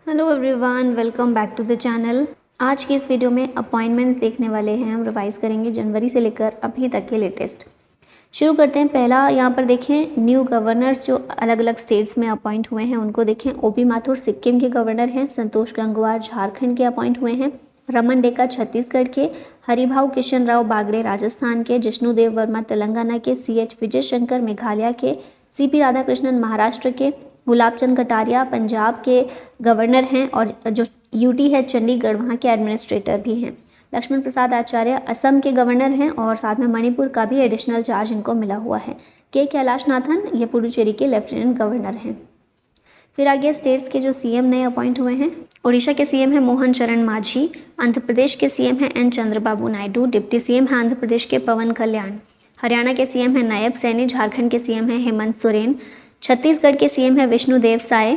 Hello everyone, welcome back to the channel. आज की इस वीडियो में अपॉइंटमेंट्स देखने वाले हैं। हम रिवाइज करेंगे जनवरी से लेकर अभी तक के लेटेस्ट। शुरू करते हैं। पहला यहाँ पर देखें, न्यू गवर्नर्स जो अलग अलग स्टेट्स में अपॉइंट हुए हैं उनको देखें। ओपी माथुर सिक्किम के गवर्नर हैं, संतोष गंगवार झारखंड के अपॉइंट हुए हैं, रमन डेका छत्तीसगढ़ के, हरिभाऊ किशन राव बागड़े राजस्थान के, जिष्णुदेव वर्मा तेलंगाना के, CH विजय शंकर मेघालय के, CP राधाकृष्णन महाराष्ट्र के, गुलाब चंद कटारिया पंजाब के गवर्नर हैं और जो UT है चंडीगढ़ वहाँ के एडमिनिस्ट्रेटर भी हैं। लक्ष्मण प्रसाद आचार्य असम के गवर्नर हैं और साथ में मणिपुर का भी एडिशनल चार्ज इनको मिला हुआ है। के कैलाशनाथन ये पुडुचेरी के लेफ्टिनेंट गवर्नर हैं। फिर आगे स्टेट्स के जो CM नए अपॉइंट हुए हैं। उड़ीसा के CM है मोहन चरण मांझी, आंध्र प्रदेश के CM है N Chandrababu Naidu, deputy CM है आंध्र प्रदेश के पवन कल्याण, हरियाणा के CM है नायब सैनी, झारखंड के CM है हेमंत सोरेन, छत्तीसगढ़ के CM है विष्णुदेव साय,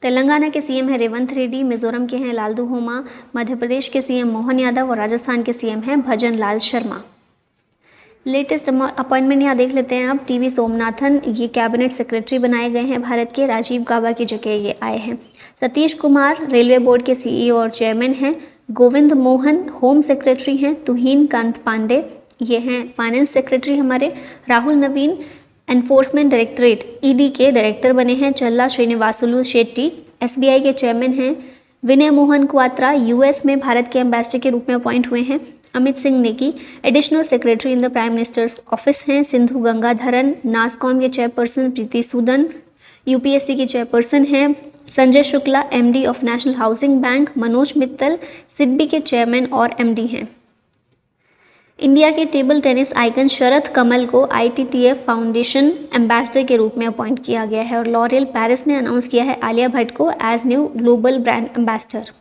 तेलंगाना के CM है रेवंत रेड्डी, मिजोरम के हैं लालदू होमा, मध्य प्रदेश के CM मोहन यादव और राजस्थान के CM हैं भजन लाल शर्मा। लेटेस्ट अपॉइंटमेंट यहाँ देख लेते हैं आप। TV सोमनाथन ये कैबिनेट सेक्रेटरी बनाए गए हैं भारत के, राजीव गाबा की जगह ये आए हैं। सतीश कुमार रेलवे बोर्ड के CEO और चेयरमैन हैं। गोविंद मोहन होम सेक्रेटरी हैं। तुहीन कांत पांडे ये हैं फाइनेंस सेक्रेटरी हमारे। राहुल नवीन एनफोर्समेंट डायरेक्टरेट ED के डायरेक्टर बने हैं। चल्ला श्रीनिवासुलु शेट्टी SBI के चेयरमैन हैं। विनय मोहन क्वात्रा US में भारत के एम्बेसडर के रूप में अपॉइंट हुए हैं। Amit Singh Negi additional secretary in the prime minister's office हैं। सिंधु गंगाधरन नासकॉम के चेयरपर्सन। प्रीति सूदन UPSC की चेयरपर्सन हैं। Sanjay Shukla MD of national housing bank. Manoj Mittal SIDBI के चेयरमैन और MD हैं। इंडिया के टेबल टेनिस आइकन शरद कमल को ITTF फाउंडेशन एम्बेसडर के रूप में अपॉइंट किया गया है और लॉरियल पेरिस ने अनाउंस किया है आलिया भट्ट को as new global brand ambassador.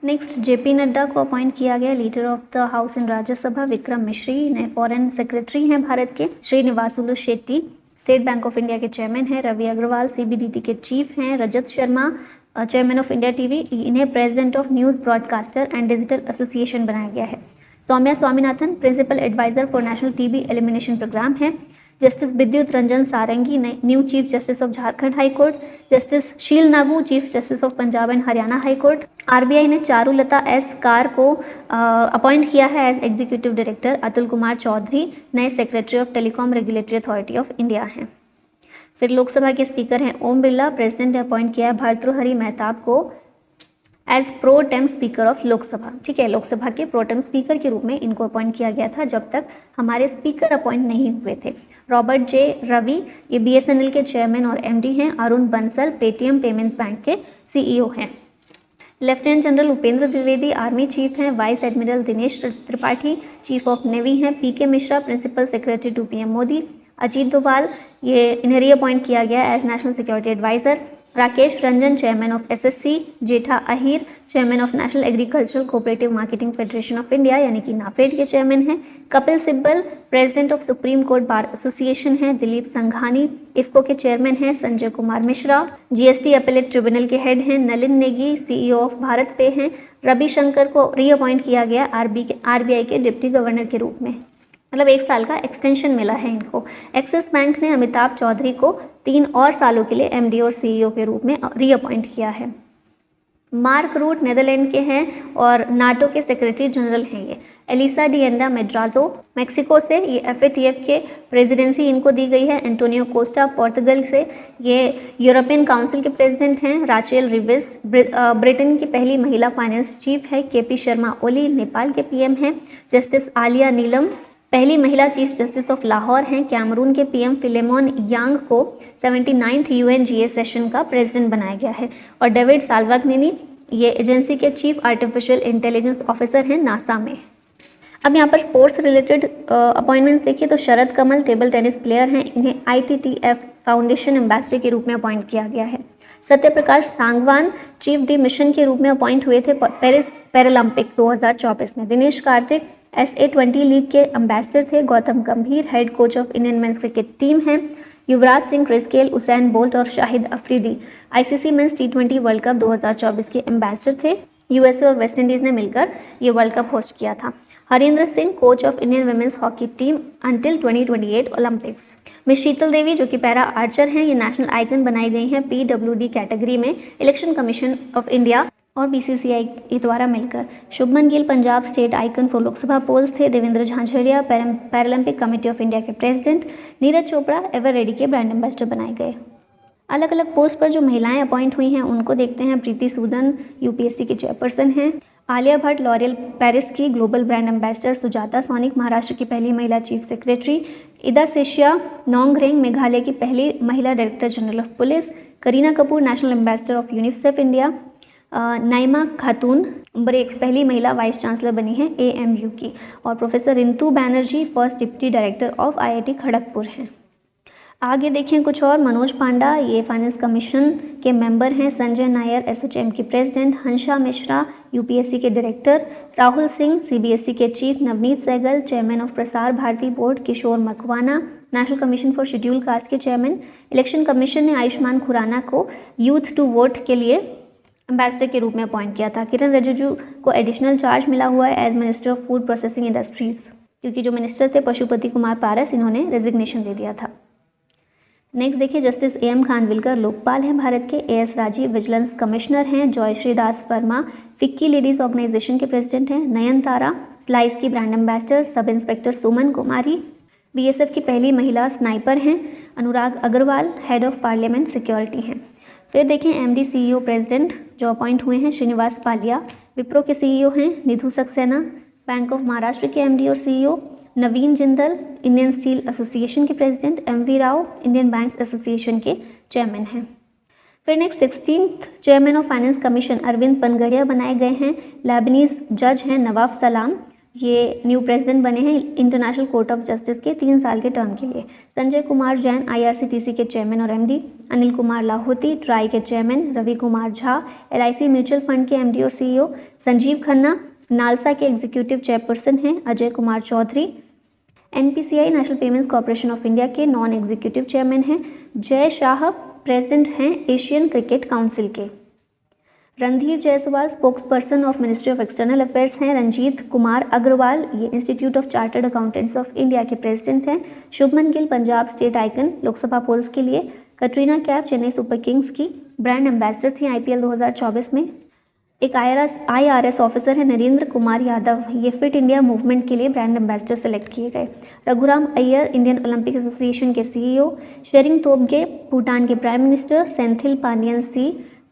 Next JP Nadda को अपॉइंट किया गया leader of the house in Rajya Sabha. Vikram Misri नए फॉरेन सेक्रेटरी हैं भारत के। Srinivasulu Shetty State Bank of India के चेयरमैन हैं। रवि अग्रवाल CBDT के चीफ हैं। Rajat Sharma chairman of India TV इन्हें president of news broadcaster and digital association बनाया गया है। Soumya Swaminathan principal adviser for national TB elimination programme है। Justice Vidyut Ranjan Sarangi new chief justice of Jharkhand high court. Justice Sheel Nagu chief justice of Punjab and Haryana high court. RBI ने Charulata S Kar को appoint किया है as executive director. Atul Kumar Chaudhary नए secretary of telecom regulatory authority of India हैं। फिर लोकसभा के speaker हैं ओम बिरला। प्रेसिडेंट ने अपॉइंट किया है भर्तृहरि मेहताब को as pro tem speaker of Lok Sabha. ठीक है, लोकसभा के प्रो टेम स्पीकर के रूप में इनको अपॉइंट किया गया था जब तक हमारे स्पीकर अपॉइंट नहीं हुए थे। रॉबर्ट J रवि ये BSNL के चेयरमैन और MD हैं। Arun Bansal Paytm payments bank के CEO हैं। Lieutenant general Upendra Dwivedi army chief हैं। Vice admiral Dinesh Tripathi chief of navy हैं। PK Mishra principal secretary to PM Modi. Ajit Doval ये इन्हें रीअपॉइंट किया गया as national security adviser. Rakesh Ranjan chairman of SSC। Jetha Ahir chairman of national agricultural cooperative marketing federation of India यानी कि नाफेड के chairman हैं। Kapil Sibal president of supreme court bar association हैं। दिलीप संघानी IFCO के चेयरमैन हैं। Sanjay Kumar Mishra GST appellate tribunal के हेड हैं। नलिन नेगी CEO ऑफ भारत पे हैं। रवि शंकर को रीअपॉइंट किया गया RBI के डिप्टी गवर्नर के रूप में, मतलब 1 साल का एक्सटेंशन मिला है इनको। एक्सिस बैंक ने अमिताभ चौधरी को 3 और सालों के लिए MD और CEO के रूप में रीअपॉइंट किया है। मार्क रूट नीदरलैंड के हैं और नाटो के सेक्रेटरी जनरल हैं ये। एलिसा डिएंडा मेड्राजो मेक्सिको से ये FATF के प्रेसिडेंसी इनको दी गई है। एंटोनियो कोस्टा पोर्तुगल से ये यूरोपियन काउंसिल के प्रेसिडेंट हैं। राचेल रिविस ब्रिटेन की पहली महिला फाइनेंस चीफ है। KP शर्मा ओली नेपाल के PM हैं। जस्टिस आलिया नीलम पहली महिला चीफ जस्टिस ऑफ लाहौर हैं। कैमरून के PM फिलेमोन यांग को 79th UNGA सेशन का प्रेसिडेंट बनाया गया है। और डेविड साल्वाग्निनी ये एजेंसी के चीफ आर्टिफिशियल इंटेलिजेंस ऑफिसर हैं NASA में। अब यहाँ पर स्पोर्ट्स रिलेटेड अपॉइंटमेंट्स देखिए तो शरद कमल टेबल टेनिस प्लेयर हैं। इन्हें ITTF फाउंडेशन एम्बेसडर के रूप में अपॉइंट किया गया है। Satya Prakash Sangwan chief the mission के रूप में अपॉइंट हुए थे पेरिस पैरालंपिक 2024 में। दिनेश कार्तिक SA20 लीग के एम्बेसडर थे। Gautam Gambhir head coach of Indian men's cricket team हैं। Yuvraj Singh Chris Gayle Usain Bolt और Shahid Afridi ICC men's T20 world cup 2024 के एम्बेसडर थे। USA और वेस्ट इंडीज़ ने मिलकर ये वर्ल्ड कप होस्ट किया था। Harendra Singh coach of Indian women's hockey team until 2028 Olympics. Miss Sheetal Devi जो कि पैरा आर्चर हैं, ये नेशनल आइकन बनाई गई हैं PWD कैटेगरी में इलेक्शन कमीशन ऑफ इंडिया और BCCI द्वारा मिलकर। Shubman Gill Punjab state icon for Lok Sabha poles थे। Devendra Jhajharia Paralympic committee of India के president. Neeraj Chopra ever ready के ब्रांड एम्बेसडर बनाए गए। अलग अलग पोस्ट पर जो महिलाएं अपॉइंट हुई हैं उनको देखते हैं। प्रीति सूदन UPSC की चेयरपर्सन हैं। आलिया भट्ट लॉरियल पेरिस की global brand ambassador. Sujata sonic Maharashtra की पहली महिला चीफ सेक्रेटरी। इदा सेशिया नोंगरेंग मेघालय की पहली महिला director general of police. Kareena Kapoor national ambassador of UNICEF India. Naima Khatoon breaks पहली महिला वाइस चांसलर बनी है AMU की। और professor Rintu Banerjee first deputy director of IIT Kharagpur हैं। आगे देखिए कुछ और। मनोज पांडा ये फाइनेंस कमीशन के मेंबर हैं। संजय नायर SHM की प्रेसिडेंट। हंसा मिश्रा UPSC के डायरेक्टर। राहुल सिंह CBSE के chief. Navneet Sehgal chairman of Prasar Bharati board. Kishore Makwana national commission for scheduled caste के चेयरमैन। इलेक्शन कमीशन ने आयुष्मान खुराना को यूथ टू वोट के लिए एम्बेसडर के रूप में अपॉइंट किया था। किरण रिजिजू को एडिशनल चार्ज मिला हुआ है as minister of food processing industries, क्योंकि जो मिनिस्टर थे पशुपति कुमार पारस, इन्होंने रेजिग्नेशन दे दिया था। नेक्स्ट देखिए जस्टिस AM खानविलकर लोकपाल हैं भारत के। AS राजीव विजिलेंस कमिश्नर हैं। जॉयश्री दास वर्मा फिक्की लेडीज ऑर्गेनाइजेशन के प्रेसिडेंट हैं। नयनतारा स्लाइस की brand ambassador. Sub inspector Suman Kumari BSF की पहली महिला स्नाइपर हैं। Anurag Agarwal head of parliament security हैं। फिर देखें MD CEO प्रेसिडेंट जो अपॉइंट हुए हैं श्रीनिवास पालिया। विप्रो के CEO हैं निधु सक्सेना। बैंक ऑफ महाराष्ट्र के MD और CEO Naveen Jindal Indian steel association के president. MV Rao Indian banks association के चेयरमैन हैं। फिर next 16th chairman of finance commission Arvind Panagariya बनाए गए हैं। लेबनीज जज हैं नवाफ सलाम, ये न्यू प्रेसिडेंट बने हैं इंटरनेशनल कोर्ट ऑफ जस्टिस के 3 साल के टर्म के लिए। संजय कुमार जैन IRCTC के चेयरमैन और MD। अनिल कुमार लाहौती ट्राई के chairman. Ravi Kumar Jha LIC mutual fund के MD और CEO। संजीव खन्ना नालसा के एग्जीक्यूटिव चेयरपर्सन हैं। Ajay Kumar Chaudhary NPCI national payments corporation of India के नॉन एग्जीक्यूटिव चेयरमैन हैं। जय शाह प्रेसिडेंट हैं एशियन क्रिकेट काउंसिल के। Randhir Jaiswal spokesperson of ministry of external affairs हैं। रंजीत कुमार अग्रवाल ये institute of chartered accountants of India के प्रेसिडेंट हैं। Shubman Gill Punjab state icon Lok Sabha polls के लिए। कटरीना कैफ चेन्नई सुपर किंग्स की ब्रांड एम्बेसडर थी IPL 2024 में। एक IRS ऑफिसर है नरेंद्र कुमार यादव, ये फिट इंडिया मूवमेंट के लिए ब्रांड एम्बेसडर सेलेक्ट किए गए। Raghuram Iyer Indian Olympic association के CEO। शेरिंग तोब्गे भूटान के prime minister. Senthil Pandian C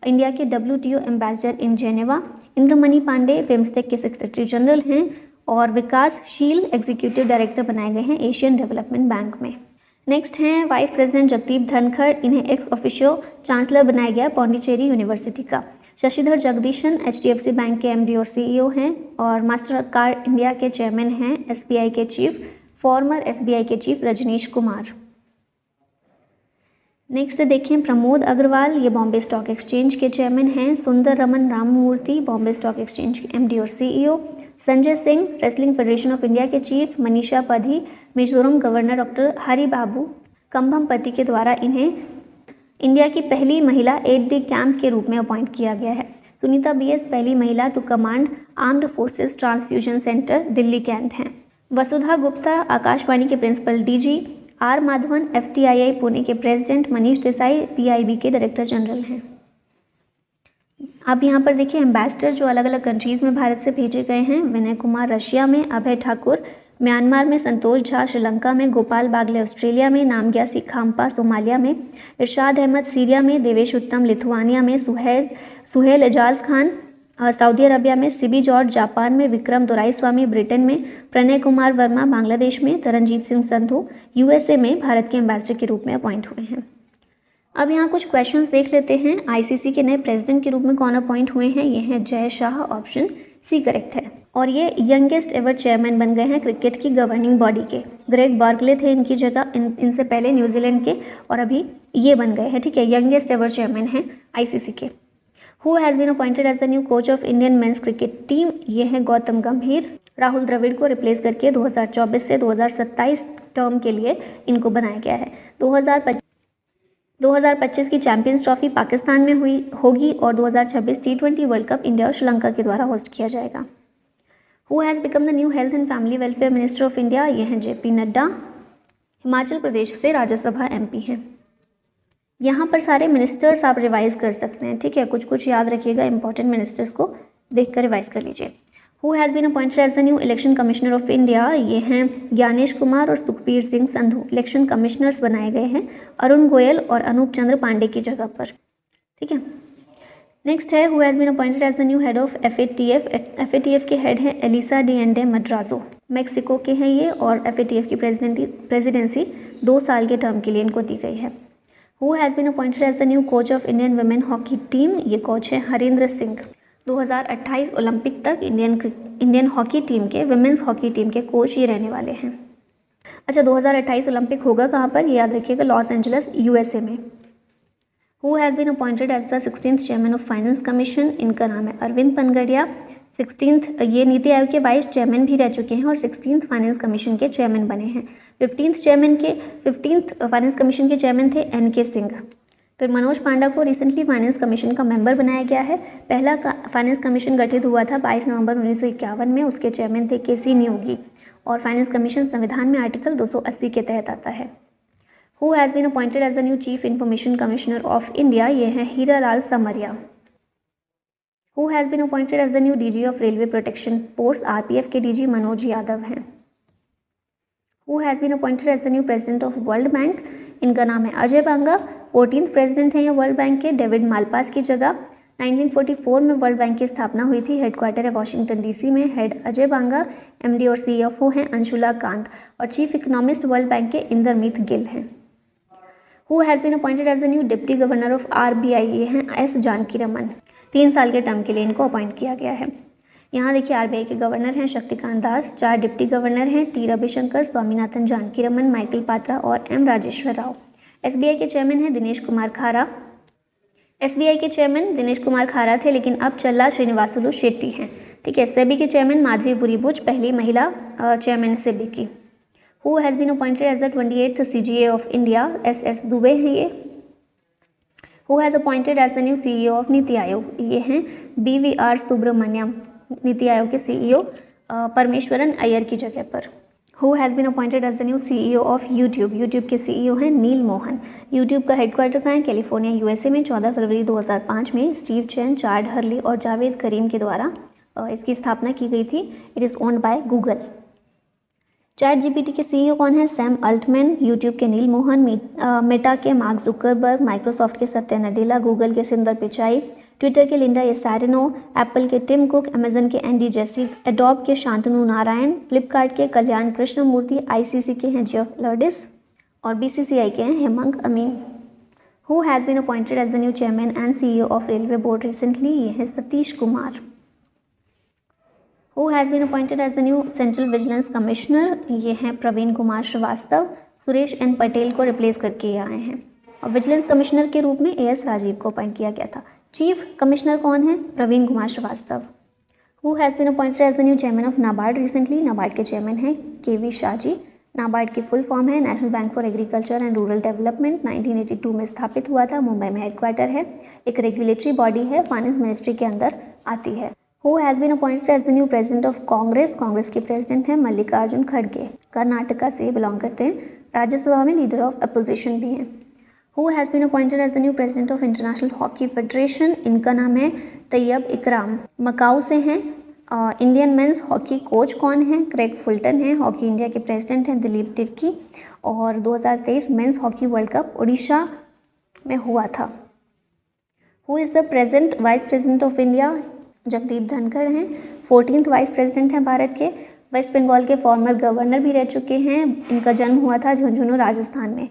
India के WTO ambassador in Geneva. Indramani Pandey BIMSTEC के सेक्रेटरी जनरल हैं। और विकासशील एग्जीक्यूटिव डायरेक्टर बनाए गए हैं एशियन डेवलपमेंट बैंक में। नेक्स्ट हैं वाइस प्रेसिडेंट जगदीप धनखड़, इन्हें एक्स ऑफिशियो चांसलर बनाया गया पौंडीचेरी यूनिवर्सिटी का। शशिधर जगदीशन HDFC बैंक के MD और CEO हैं। और मास्टर कार्ड इंडिया के चेयरमैन हैं SBI के चीफ। फॉर्मर SBI के चीफ रजनीश कुमार। नेक्स्ट देखें प्रमोद अग्रवाल, ये बॉम्बे स्टॉक एक्सचेंज के चेयरमैन हैं। Sundararaman Ramamurthy Bombay stock exchange के MD और CEO। Sanjay Singh wrestling federation of India के chief. Manisha Padhi Mizoram governor doctor Hari Babu Kambhampati के द्वारा इन्हें इंडिया की पहली महिला 8D कैंप के रूप में अपॉइंट किया गया है। सुनीता BS पहली महिला to command armed forces transfusion centre Delhi cantt हैं। वसुधा गुप्ता आकाशवाणी के principal DG। R Madhavan FTII Pune के प्रेसिडेंट। मनीष देसाई PIB के डायरेक्टर जनरल हैं। अब यहाँ पर देखिए एम्बेसडर जो अलग अलग कंट्रीज़ में भारत से भेजे गए हैं। विनय कुमार रशिया में। अभय ठाकुर म्यांमार में। संतोष झा श्रीलंका में। गोपाल बागले ऑस्ट्रेलिया में। नामग्या सिंह खाम्पा सोमालिया में। इरशाद अहमद सीरिया में। देवेश उत्तम लिथुआनिया में। सुहेल एजाज खान सऊदी अरबिया में। सिबी जॉर्ज जापान में। विक्रम दोराईस्वामी ब्रिटेन में। प्रणय कुमार वर्मा बांग्लादेश में। तरनजीत सिंह संधू USA में भारत के एम्बेसडर के रूप में अपॉइंट हुए हैं। अब यहाँ कुछ क्वेश्चंस देख लेते हैं। ICC के नए प्रेसिडेंट के रूप में कौन अपॉइंट हुए हैं? ये हैं Jay Shah, option C correct है। और ये यंगेस्ट एवर चेयरमैन बन गए हैं क्रिकेट की गवर्निंग बॉडी के। ग्रेग बार्कले थे इनकी जगह, इनसे पहले न्यूजीलैंड के, और अभी ये बन गए हैं, ठीक है। यंगेस्ट एवर चेयरमैन हैं ICC के। Who has been appointed as the new coach of Indian men's cricket team? ये हैं गौतम गंभीर। राहुल द्रविड़ को रिप्लेस करके 2024 से 2027 टर्म के लिए इनको बनाया गया है। 2025 की चैंपियंस ट्रॉफी पाकिस्तान में होगी और 2026 T20 वर्ल्ड कप इंडिया और श्रीलंका के द्वारा होस्ट किया जाएगा। Who has become the new health and family welfare minister of India? ये हैं JP नड्डा। हिमाचल प्रदेश से राज्यसभा MP हैं। यहाँ पर सारे मिनिस्टर्स आप रिवाइज कर सकते हैं, ठीक है, कुछ कुछ याद रखिएगा, इंपॉर्टेंट मिनिस्टर्स को देख कर रिवाइज कर लीजिए। Who has been appointed as the new election commissioner of India, ये हैं ज्ञानेश कुमार और सुखबीर सिंह संधू, इलेक्शन कमिश्नर्स बनाए गए हैं अरुण गोयल और अनूप चंद्र पांडे की जगह पर, ठीक है। नेक्स्ट है who has been appointed as the new head of FATF, FATF के हेड हैं एलिसा डिएंडे मद्राजो, मैक्सिको के हैं ये, और FATF की प्रेसिडेंसी 2 साल के टर्म के लिए इनको दी गई है। Who has been appointed as the new coach of Indian women hockey team, ये कोच है हरेंद्र सिंह, 2028 ओलंपिक तक इंडियन हॉकी टीम के, विमेंस हॉकी टीम के कोच ये रहने वाले हैं। अच्छा, 2028 ओलंपिक होगा कहाँ पर, ये याद रखिएगा, लॉस एंजलिस USA में। Who has been appointed as the 16th chairman of finance commission, इनका नाम है अरविंद पनगड़िया। 16th ये नीति आयोग के 22 चेयरमैन भी रह चुके हैं और 16th फाइनेंस कमीशन के चेयरमैन बने हैं। 15th फाइनेंस कमीशन के चेयरमैन थे NK सिंह। फिर मनोज पांडा को रिसेंटली फाइनेंस कमीशन का मेंबर बनाया गया है। पहला फाइनेंस कमीशन गठित हुआ था 22 नवंबर 1951 में, उसके चेयरमैन थे KC नियोगी, और फाइनेंस कमीशन संविधान में आर्टिकल 280 के तहत आता है। Who has been appointed as the new chief information commissioner of India, ये हैं Hiralal Samariya. Who has been appointed as the new DG of Railway Protection Force, RPF के DG मनोज यादव हैं। Who has been appointed as the new president of world Bank, इनका नाम है Ajay Banga. 14th president हैं ये World Bank के, डेविड मालपास की जगह। 1944 में वर्ल्ड बैंक की स्थापना हुई थी, हेडक्वार्टर है वॉशिंगटन DC में, हेड अजय बांगा, MD और CFO हैं अंशुला कांत, और चीफ इकोनॉमिस्ट वर्ल्ड बैंक के इंदरमीत गिल हैं। Who has been appointed as the new deputy governor of RBI, ये हैं S जानकी रमन, 3 साल के टर्म के लिए इनको अपॉइंट किया गया है। यहाँ देखिए RBI के गवर्नर हैं शक्तिकांत दास, 4 डिप्टी गवर्नर हैं T रविशंकर, स्वामीनाथन जानकी रमन, माइकल पात्रा और M राजेश्वर राव। SBI के चेयरमैन हैं दिनेश कुमार खारा। SBI के चेयरमैन दिनेश कुमार खारा थे, लेकिन अब चल्ला श्रीनिवासुलु शेट्टी हैं, ठीक है। सेबी के चेयरमैन माधवी बुरीबुच, पहली महिला चेयरमैन सेबी की। Who has been appointed as the 28th CGA of India, SS Dubey हैं ये। Who has appointed as the new CEO of Niti Aayog, ये हैं BVR सुब्रमण्यम, नीति आयोग के CEO परमेश्वरन अय्यर की जगह पर। Who has been appointed as the new CEO of YouTube, YouTube के CEO हैं नील मोहन। यूट्यूब का हेडक्वार्टर कहाँ है, कैलिफोर्निया USA में। 14 फरवरी 2005 में स्टीव चैन, चार्ड हर्ली और जावेद करीम के द्वारा इसकी स्थापना की गई थी। It is owned by Google. ChatGPT के CEO कौन है, सैम अल्टमैन। यूट्यूब के नील मोहन, मेटा के मार्क जुकरबर्ग, माइक्रोसॉफ्ट के सत्या नडेला, गूगल के सुंदर पिचाई, ट्विटर के लिंडा येसारिनो, एप्पल के टिम कुक, अमेजन के एंडी जेसी, एडोब के शांतनु नारायण, फ्लिपकार्ट के कल्याण कृष्णमूर्ति, ICC के हैं जेफ लर्डिस और BCCI के हैं Hemant Amin. Who has been appointed as the new chairman and CEO of railway board recently, ये है Satish Kumar. Who has been appointed as the new central vigilance commissioner, ये हैं प्रवीण कुमार श्रीवास्तव। सुरेश N पटेल को रिप्लेस करके ये आए हैं, और विजिलेंस कमिश्नर के रूप में AS राजीव को अपॉइंट किया गया था। चीफ कमिश्नर कौन है, Praveen Kumar Srivastava. Who has been appointed as the new chairman of NABARD recently, NABARD के चेयरमैन हैं KV शाहजी। नाबार्ड की फुल फॉर्म है National Bank for Agriculture and Rural Development. 1982 में स्थापित हुआ था, मुंबई में हेडक्वार्टर है, एक रेगुलेटरी बॉडी है, फाइनेंस मिनिस्ट्री के अंदर आती है। Who has been appointed as the new president of Congress, Congress के प्रेसिडेंट हैं मल्लिकार्जुन खड़गे, कर्नाटका से बिलोंग करते हैं, राज्यसभा में लीडर ऑफ अपोजिशन भी हैं। Who has been appointed as the new president of International Hockey Federation, इनका नाम है तैयब इकराम, मकाऊ से हैं। इंडियन मेंस हॉकी कोच कौन है, क्रेग फुलटन हैं। हॉकी इंडिया के प्रेसिडेंट हैं दिलीप तिर्की, और 2023 men's hockey world cup Orissa में हुआ था। Who is the present vice president of India, Jagdeep Dhankhar हैं। 14th वाइस प्रेसिडेंट हैं भारत के। वेस्ट बंगाल के फॉर्मर गवर्नर भी रह चुके हैं। इनका जन्म हुआ था झुंझुनू राजस्थान में।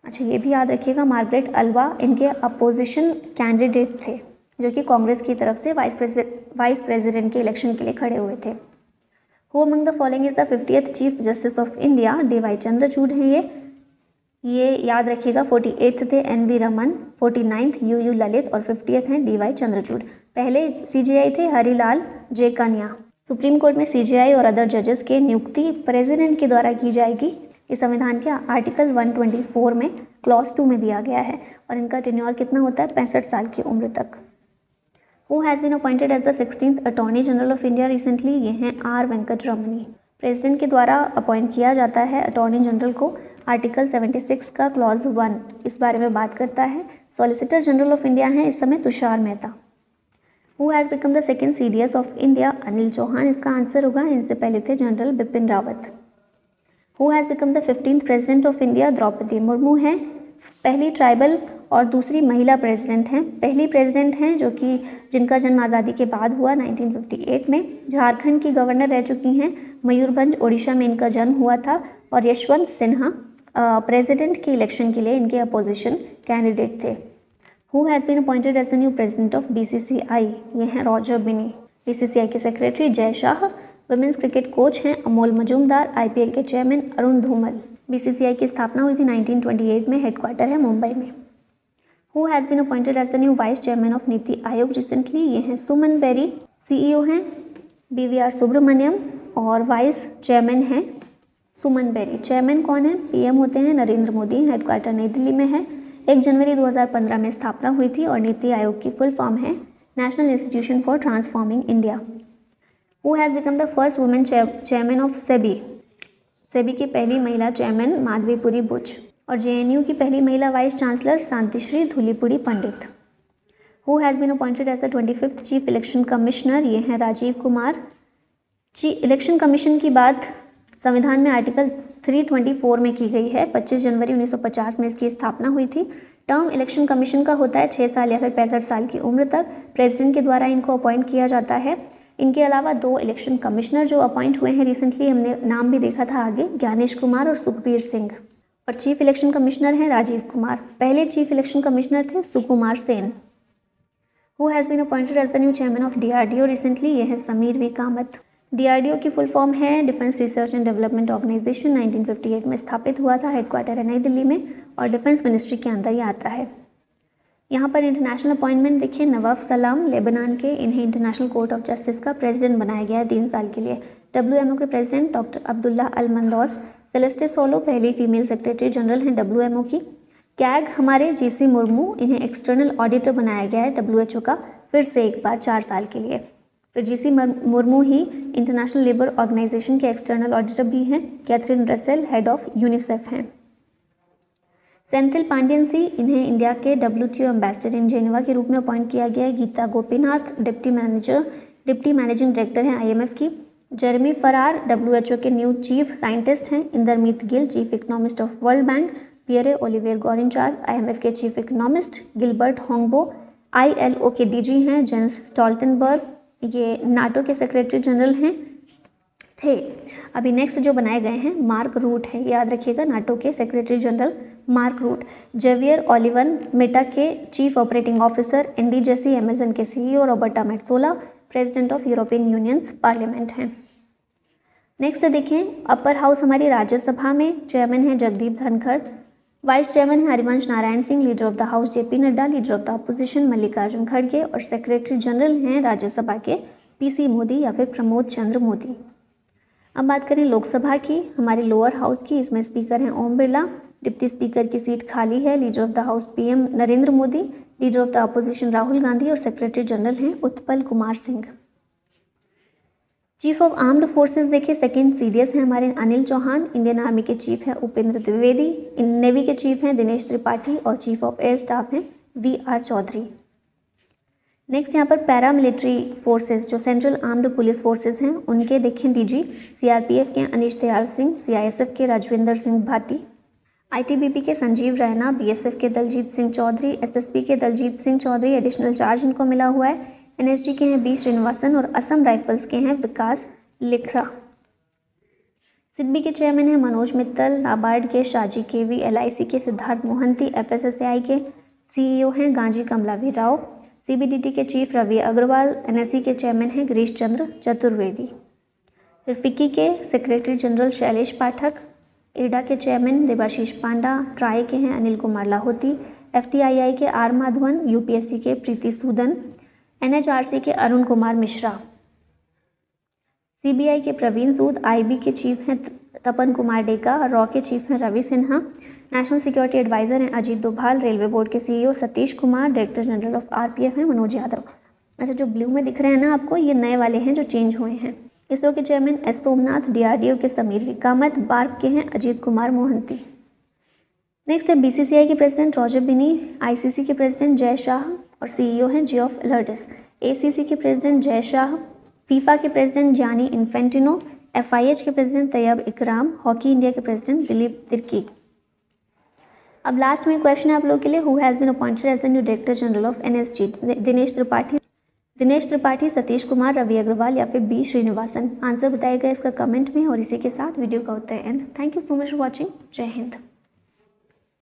अच्छा, ये भी याद रखिएगा, मार्गरेट अल्वा इनके अपोजिशन कैंडिडेट थे, जो कि कांग्रेस की तरफ से वाइस प्रेसिडेंट के इलेक्शन के लिए खड़े हुए थे। Who among the following is the 50th chief justice of India, DY Chandrachud हैं ये याद रखिएगा। 48th थे NV Raman, 49th UU Lalit और 50th हैं DY चंद्रचूड़। पहले CJI थे हरिलाल J कन्या। सुप्रीम कोर्ट में CJI और अदर जजेस के नियुक्ति प्रेसिडेंट के द्वारा की जाएगी। इस संविधान के आर्टिकल 124 में क्लॉज 2 में दिया गया है, और इनका टेन्योर कितना होता है, 65 साल की उम्र तक। Who has been appointed as the 16th attorney general of India recently, ये हैं R वेंकट रमनी। प्रेसिडेंट के द्वारा अपॉइंट किया जाता है अटॉर्नी जनरल को। आर्टिकल 76 का क्लॉज 1 इस बारे में बात करता है। सॉलिसिटर जनरल ऑफ इंडिया हैं इस समय Tushar Mehta. Who has become the second CDS of India? Anil Chauhan इसका आंसर होगा। इनसे पहले थे general Bipin Rawat. Who has become the 15th president of India? Droupadi Murmu हैं। पहली ट्राइबल और दूसरी महिला प्रेसिडेंट हैं। पहली प्रेसिडेंट हैं जो कि जिनका जन्म आज़ादी के बाद हुआ 1958 में। झारखंड की गवर्नर रह चुकी हैं। मयूरभंज उड़ीसा में इनका जन्म हुआ था। और यशवंत सिन्हा प्रेसिडेंट के इलेक्शन के लिए इनके अपोजिशन कैंडिडेट थे। Who has been appointed as the new president of BCCI? ये हैं रॉजर बिनी। BCCI के secretary Jay Shah. Women's cricket coach हैं अमोल मजूमदार। IPL के चेयरमैन अरुण धूमल। BCCI की स्थापना हुई थी 1928 में। हेडक्वार्टर है मुंबई में। Who has been appointed as the new vice chairman of Niti Aayog recently? ये हैं सुमन बेरी। CEO हैं BVR सुब्रमण्यम और वाइस चेयरमैन हैं सुमन बेरी। चेयरमैन कौन है? PM होते हैं नरेंद्र मोदी। हेडक्वार्टर नई दिल्ली में है। 1 जनवरी 2015 में स्थापना हुई थी और नीति आयोग की फुल फॉर्म है national institution for transforming India. Who has become the first women chairman of SEBI की पहली महिला चेयरमैन माधवीपुरी बुच। और JNU की पहली महिला vice chancellor Santishree Dhulipudi Pandit. Who has been appointed as the 25th chief election commissioner? ये हैं राजीव कुमार। इलेक्शन कमीशन की बात संविधान में आर्टिकल 324 में की गई है। 25 जनवरी 1950 में इसकी स्थापना हुई थी। टर्म इलेक्शन कमीशन का होता है 6 साल या फिर 65 साल की उम्र तक। प्रेसिडेंट के द्वारा इनको अपॉइंट किया जाता है। इनके अलावा 2 इलेक्शन कमिश्नर जो अपॉइंट हुए हैं रिसेंटली, हमने नाम भी देखा था आगे, ज्ञानेश कुमार और सुखबीर सिंह। और चीफ इलेक्शन कमिश्नर हैं राजीव कुमार। पहले चीफ इलेक्शन कमिश्नर थे Sukumar Sen. Who has been appointed as the new chairman of DRDO recently? ये हैं समीर V कामत। DRDO की फुल फॉर्म है defence research and development organisation. 1958 में स्थापित हुआ था। हेडक्वार्टर है नई दिल्ली में और डिफेंस मिनिस्ट्री के अंदर ये आता है। यहाँ पर इंटरनेशनल अपॉइंटमेंट देखिए, नवाफ सलाम लेबनान के, इन्हें इंटरनेशनल कोर्ट ऑफ जस्टिस का प्रेसिडेंट बनाया गया है 3 साल के लिए। WMO के प्रेसिडेंट डॉक्टर अब्दुल्ला अल मंदौस। सेलेस्टे सोलो पहली फीमेल सेक्रेटरी जनरल हैं WMO की। कैग हमारे GC मुर्मू, इन्हें एक्सटर्नल ऑडिटर बनाया गया है WHO का फिर से एक बार 4 साल के लिए। फिर GC मुर्मू ही इंटरनेशनल लेबर ऑर्गेनाइजेशन के एक्सटर्नल ऑडिटर भी हैं। Catherine Russell head of UNICEF हैं। सेंथिल पांडियन सी, इन्हें इंडिया के WTO एम्बेसडर इन जेनेवा के रूप में अपॉइंट किया गया है। Gita Gopinath deputy managing director हैं IMF की। जेरेमी फरार WHO के न्यू चीफ साइंटिस्ट हैं। Indermit Gill chief economist of world bank. Pierre Olivier Gourinchas IMF के chief economist. Gilbert Houngbo ILO के DG हैं। जेंस स्टॉल्टनबर्ग ये नाटो के सेक्रेटरी जनरल हैं थे। अभी नेक्स्ट जो बनाए गए हैं मार्क रूट है, याद रखिएगा, नाटो के secretary general Mark Rutte. Javier Olivan Meta के chief operating officer. Andy Jassy Amazon के CEO। Roberta Metsola president of European unions parliament हैं। नेक्स्ट देखें, अपर हाउस हमारी राज्यसभा में चेयरमैन है जगदीप धनखड़। वाइस चेयरमैन है Harivansh Narayan Singh. Leader of the house JP Nadda. Leader of the opposition Mallikarjun खड़गे। और सेक्रेटरी जनरल हैं राज्यसभा के PC मोदी या फिर प्रमोद चंद्र मोदी। अब बात करें लोकसभा की, हमारे लोअर हाउस की, इसमें स्पीकर हैं ओम बिरला। डिप्टी स्पीकर की सीट खाली है। Leader of the house PM Narendra Modi. Leader of the opposition Rahul Gandhi और सेक्रेटरी जनरल हैं Utpal Kumar Singh. Chief of armed forces देखिए, सेकेंड CDS हैं हमारे अनिल चौहान। इंडियन आर्मी के चीफ हैं उपेंद्र द्विवेदी। नेवी के चीफ हैं दिनेश त्रिपाठी और चीफ ऑफ एयर स्टाफ हैं VR चौधरी। नेक्स्ट यहाँ पर पैरामिलिट्री फोर्सेस जो सेंट्रल आर्म्ड पुलिस फोर्सेस हैं उनके देखें DG CRPF के अनीश दयाल सिंह। CISF के राजविंदर सिंह भाटी। ITBP के संजीव रैना। BSF के दलजीत सिंह चौधरी। SSB के दलजीत सिंह चौधरी एडिशनल चार्ज इनको मिला हुआ है। NSG के हैं B श्रीनिवासन और असम राइफल्स के हैं विकास लिखरा। SIDBI के चेयरमैन हैं मनोज मित्तल। नाबार्ड के शाजी KV। LIC के सिद्धार्थ मोहंती। FSSAI के CEO हैं गांजी कमलावी राव। CBDT के चीफ रवि अग्रवाल। NSE के चेयरमैन हैं गिरीश चंद्र चतुर्वेदी। फिर FICCI के सेक्रेटरी जनरल शैलेश पाठक। एडा के चेयरमैन देवाशीष पांडा। ट्राई के हैं अनिल कुमार लाहौती। FTII के R माधवन। UPSC के प्रीति सूदन। NHRC के अरुण कुमार मिश्रा। CBI के प्रवीण सूद। IB के चीफ हैं तपन कुमार डेका। रॉ के चीफ हैं Ravi Sinha. National security adviser हैं अजीत डोभाल। रेलवे बोर्ड के CEO Satish Kumar. Director general of RPF हैं मनोज यादव। अच्छा, जो ब्लू में दिख रहे हैं ना आपको, ये नए वाले हैं जो चेंज हुए हैं। इसरो के चेयरमैन एस सोमनाथ, डीआरडीओ के समीर हिकामत, बार्क के हैं अजीत कुमार मोहंती। नेक्स्ट है बीसीसीआई के प्रेसिडेंट रॉजर बिनी, आईसीसी के प्रेसिडेंट जय शाह और सीईओ हैं जियोफ एलर्टिस, एसीसी के प्रेसिडेंट जय शाह, फीफा के प्रेसिडेंट जानी इन्फेंटिनो, एफआईएच के president Tayyab Ikram, Hockey India के प्रेसिडेंट दिलीप तिर्की। अब लास्ट में क्वेश्चन है आप लोग के लिए, who has been appointed as the new director general of NSG, Dinesh Tripathi, Satish Kumar, Ravi Agarwal या फिर बी श्रीनिवासन। आंसर बताइएगा इसका कमेंट में। और इसी के साथ वीडियो का होता है and. Thank you so much for watching. जय हिंद।